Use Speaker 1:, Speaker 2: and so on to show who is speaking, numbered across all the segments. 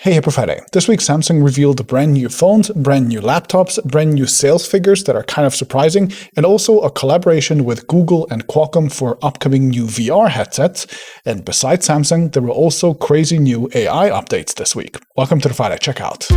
Speaker 1: Hey, happy Friday. This week Samsung revealed brand new phones, brand new laptops, brand new sales figures that are kind of surprising, and also a collaboration with Google and Qualcomm for upcoming new VR headsets. And besides Samsung, there were also crazy new AI updates this week. Welcome to the Friday Checkout.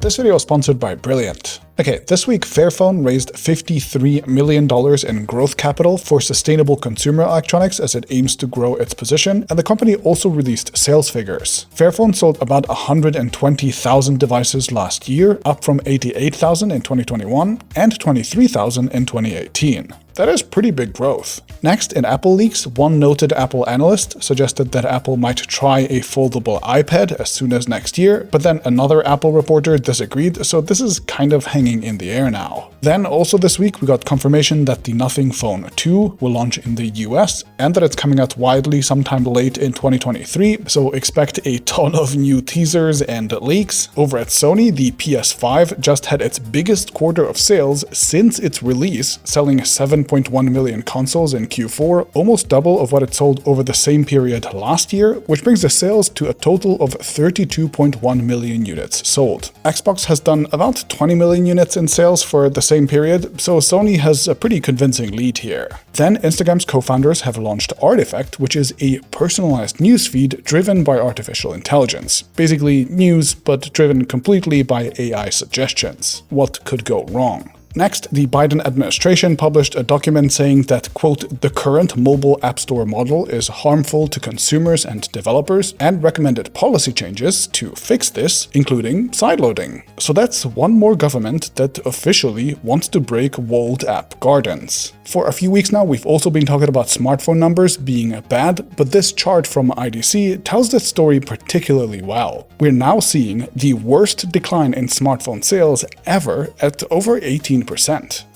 Speaker 1: This video is sponsored by Brilliant. Okay, this week Fairphone raised $53 million in growth capital for sustainable consumer electronics as it aims to grow its position, and the company also released sales figures. Fairphone sold about 120,000 devices last year, up from 88,000 in 2021 and 23,000 in 2018. That is pretty big growth. Next, in Apple leaks, one noted Apple analyst suggested that Apple might try a foldable iPad as soon as next year, but then another Apple reporter disagreed, so this is kind of hanging in the air now. Then also this week we got confirmation that the Nothing Phone 2 will launch in the US and that it's coming out widely sometime late in 2023, so expect a ton of new teasers and leaks. Over at Sony, the PS5 just had its biggest quarter of sales since its release, selling 7.1 million consoles in Q4, almost double of what it sold over the same period last year, which brings the sales to a total of 32.1 million units sold. Xbox has done about 20 million units in sales for the same period, so Sony has a pretty convincing lead here. Then Instagram's co-founders have launched Artifact, which is a personalized newsfeed driven by artificial intelligence. Basically news, but driven completely by AI suggestions. What could go wrong? Next, the Biden administration published a document saying that, quote, the current mobile app store model is harmful to consumers and developers, and recommended policy changes to fix this, including sideloading. So that's one more government that officially wants to break walled app gardens. For a few weeks now, we've also been talking about smartphone numbers being bad, but this chart from IDC tells that story particularly well. We're now seeing the worst decline in smartphone sales ever at over 18%.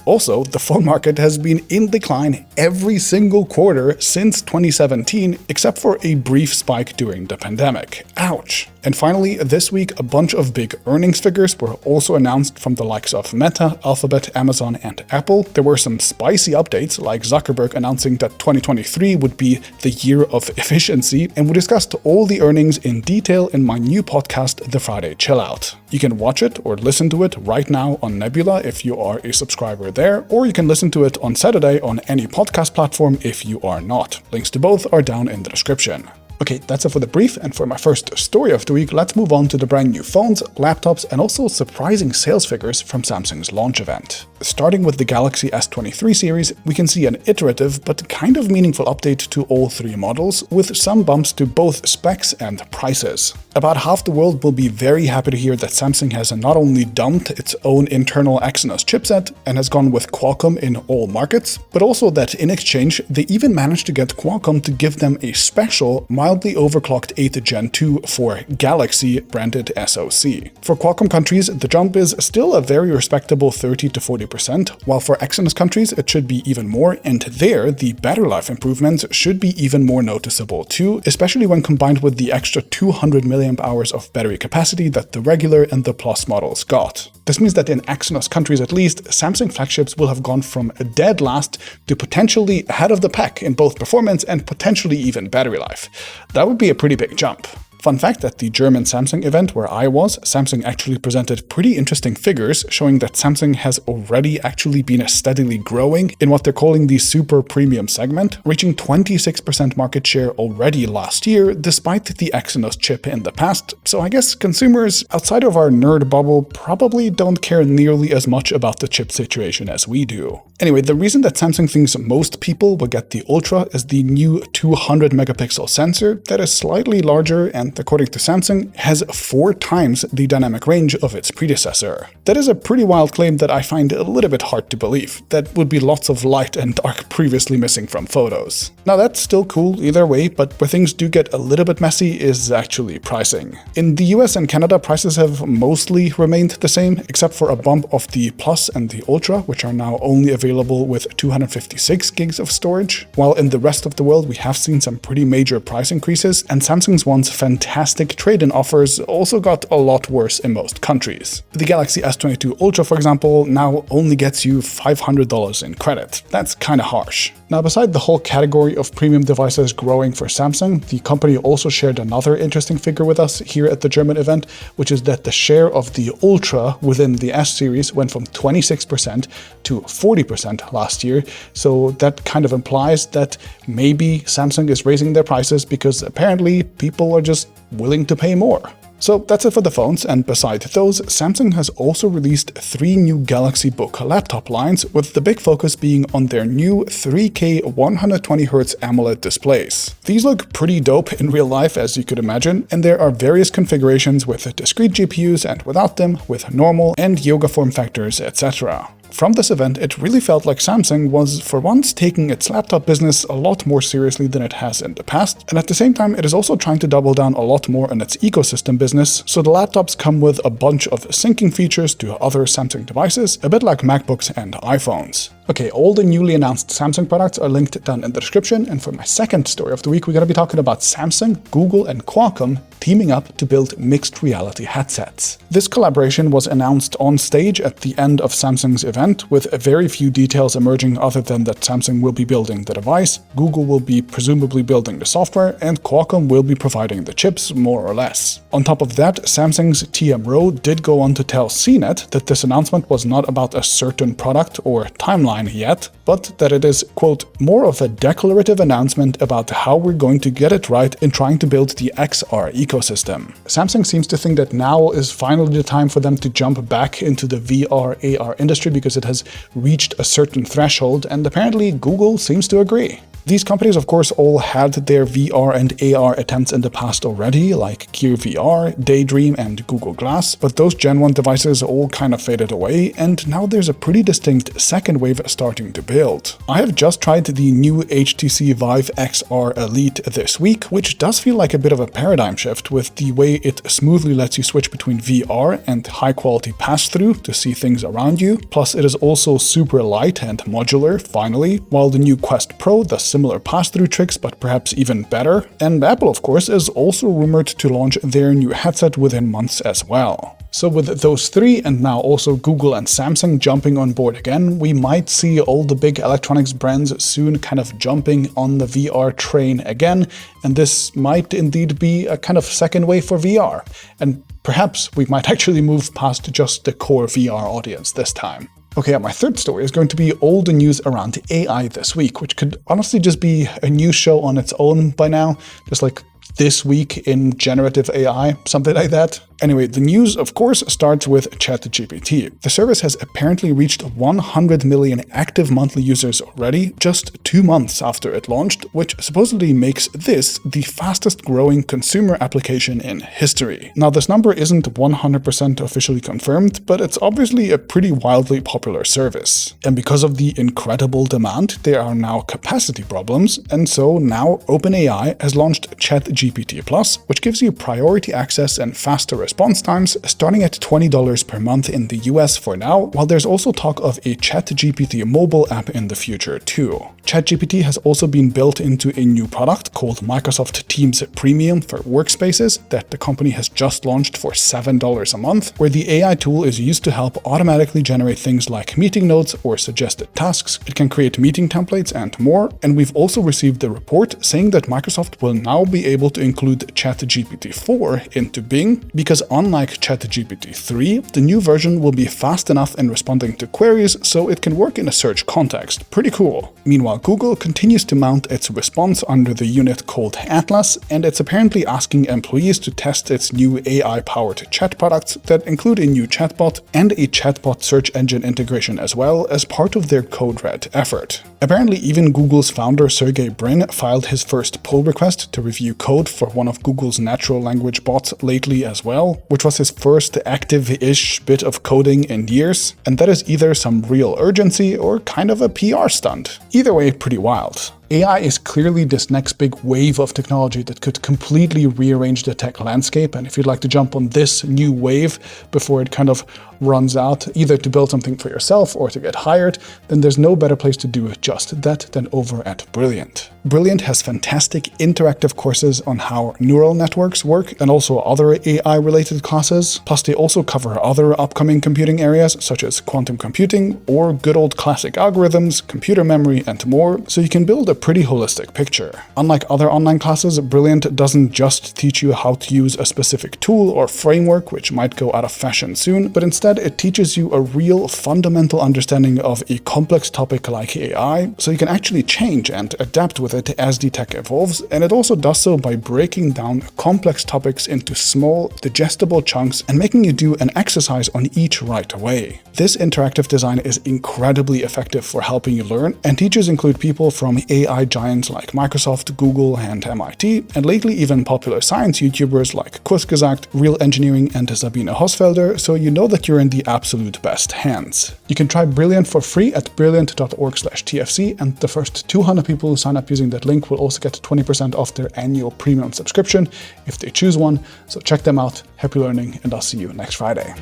Speaker 1: Also, the phone market has been in decline every single quarter since 2017, except for a brief spike during the pandemic. Ouch! And finally, this week, a bunch of big earnings figures were also announced from the likes of Meta, Alphabet, Amazon, and Apple. There were some spicy updates, like Zuckerberg announcing that 2023 would be the year of efficiency, and we discussed all the earnings in detail in my new podcast, The Friday Chillout. You can watch it or listen to it right now on Nebula if you are a subscriber there, or you can listen to it on Saturday on any podcast platform if you are not. Links to both are down in the description. Okay, that's it for the brief, and for my first story of the week, let's move on to the brand new phones, laptops, and also surprising sales figures from Samsung's launch event. Starting with the Galaxy S23 series, we can see an iterative but kind of meaningful update to all three models, with some bumps to both specs and prices. About half the world will be very happy to hear that Samsung has not only dumped its own internal Exynos chipset and has gone with Qualcomm in all markets, but also that in exchange they even managed to get Qualcomm to give them a special, mildly overclocked 8th Gen 2 for Galaxy branded SoC. For Qualcomm countries, the jump is still a very respectable 30 to 40%, while for Exynos countries it should be even more, and there the battery life improvements should be even more noticeable too, especially when combined with the extra 200 milliamp hours of battery capacity that the regular and the Plus models got. This means that in Exynos countries at least, Samsung flagships will have gone from dead last to potentially ahead of the pack in both performance and potentially even battery life. That would be a pretty big jump. Fun fact, at the German Samsung event where I was, Samsung actually presented pretty interesting figures showing that Samsung has already actually been steadily growing in what they're calling the super premium segment, reaching 26% market share already last year, despite the Exynos chip in the past. So I guess consumers outside of our nerd bubble probably don't care nearly as much about the chip situation as we do. Anyway, the reason that Samsung thinks most people will get the Ultra is the new 200 megapixel sensor that is slightly larger and, according to Samsung, has 4 times the dynamic range of its predecessor. That is a pretty wild claim that I find a little bit hard to believe. That would be lots of light and dark previously missing from photos. Now that's still cool either way, but where things do get a little bit messy is actually pricing. In the US and Canada, prices have mostly remained the same, except for a bump of the Plus and the Ultra, which are now only available with 256 gigs of storage, while in the rest of the world we have seen some pretty major price increases, and Samsung's once fantastic trade-in offers also got a lot worse in most countries. The Galaxy S22 Ultra, for example, now only gets you $500 in credit. That's kinda harsh. Now, beside the whole category of premium devices growing for Samsung, the company also shared another interesting figure with us here at the German event, which is that the share of the Ultra within the S series went from 26% to 40% last year. So that kind of implies that maybe Samsung is raising their prices because apparently people are just willing to pay more. So that's it for the phones, and beside those, Samsung has also released 3 new Galaxy Book laptop lines, with the big focus being on their new 3K 120Hz AMOLED displays. These look pretty dope in real life, as you could imagine, and there are various configurations with discrete GPUs and without them, with normal and yoga form factors, etc. From this event, it really felt like Samsung was, for once, taking its laptop business a lot more seriously than it has in the past, and at the same time, it is also trying to double down a lot more on its ecosystem business, so the laptops come with a bunch of syncing features to other Samsung devices, a bit like MacBooks and iPhones. Okay, all the newly announced Samsung products are linked down in the description, and for my second story of the week, we're going to be talking about Samsung, Google, and Qualcomm teaming up to build mixed reality headsets. This collaboration was announced on stage at the end of Samsung's event, with very few details emerging other than that Samsung will be building the device, Google will be presumably building the software, and Qualcomm will be providing the chips, more or less. On top of that, Samsung's TM Rowe did go on to tell CNET that this announcement was not about a certain product or timeline yet, but that it is, quote, more of a declarative announcement about how we're going to get it right in trying to build the XR ecosystem. Samsung seems to think that now is finally the time for them to jump back into the VR AR industry because it has reached a certain threshold, and apparently Google seems to agree. These companies, of course, all had their VR and AR attempts in the past already, like Gear VR, Daydream, and Google Glass, but those Gen 1 devices all kind of faded away, and now there's a pretty distinct second wave starting to build. I have just tried the new HTC Vive XR Elite this week, which does feel like a bit of a paradigm shift with the way it smoothly lets you switch between VR and high-quality pass-through to see things around you, plus it is also super light and modular, finally, while the new Quest Pro does similar pass-through tricks, but perhaps even better. And Apple, of course, is also rumored to launch their new headset within months as well. So with those three, and now also Google and Samsung jumping on board again, we might see all the big electronics brands soon kind of jumping on the VR train again, and this might indeed be a kind of second wave for VR. And perhaps we might actually move past just the core VR audience this time. Okay, my third story is going to be all the news around AI this week, which could honestly just be a news show on its own by now, just like this week in generative AI, something like that. Anyway, the news, of course, starts with ChatGPT. The service has apparently reached 100 million active monthly users already, just 2 months after it launched, which supposedly makes this the fastest growing consumer application in history. Now, this number isn't 100% officially confirmed, but it's obviously a pretty wildly popular service. And because of the incredible demand, there are now capacity problems, and so now OpenAI has launched ChatGPT Plus, which gives you priority access and faster response times, starting at $20 per month in the US for now, while there's also talk of a ChatGPT mobile app in the future too. ChatGPT has also been built into a new product called Microsoft Teams Premium for workspaces that the company has just launched for $7 a month, where the AI tool is used to help automatically generate things like meeting notes or suggested tasks. It can create meeting templates and more, and we've also received a report saying that Microsoft will now be able to include ChatGPT 4 into Bing, because unlike ChatGPT 3, the new version will be fast enough in responding to queries so it can work in a search context. Pretty cool. Meanwhile, Google continues to mount its response under the unit called Atlas, and it's apparently asking employees to test its new AI-powered chat products that include a new chatbot and a chatbot search engine integration as well as part of their Code Red effort. Apparently, even Google's founder Sergey Brin filed his first pull request to review code for one of Google's natural language bots lately as well, which was his first active-ish bit of coding in years, and that is either some real urgency or kind of a PR stunt. Either way, pretty wild. AI is clearly this next big wave of technology that could completely rearrange the tech landscape. And if you'd like to jump on this new wave before it kind of runs out, either to build something for yourself or to get hired, then there's no better place to do just that than over at Brilliant. Brilliant has fantastic interactive courses on how neural networks work and also other AI-related classes. Plus, they also cover other upcoming computing areas such as quantum computing or good old classic algorithms, computer memory, and more, so you can build a pretty holistic picture. Unlike other online classes, Brilliant doesn't just teach you how to use a specific tool or framework, which might go out of fashion soon, but instead it teaches you a real fundamental understanding of a complex topic like AI, so you can actually change and adapt with it as the tech evolves, and it also does so by breaking down complex topics into small, digestible chunks and making you do an exercise on each right away. This interactive design is incredibly effective for helping you learn, and teachers include people from AI giants like Microsoft, Google, and MIT, and lately even popular science YouTubers like Kurzgesagt, Real Engineering, and Sabine Hosfelder, so you know that you're in the absolute best hands. You can try Brilliant for free at brilliant.org/TFC, and the first 200 people who sign up using that link will also get 20% off their annual premium subscription if they choose one, so check them out. Happy learning, and I'll see you next Friday.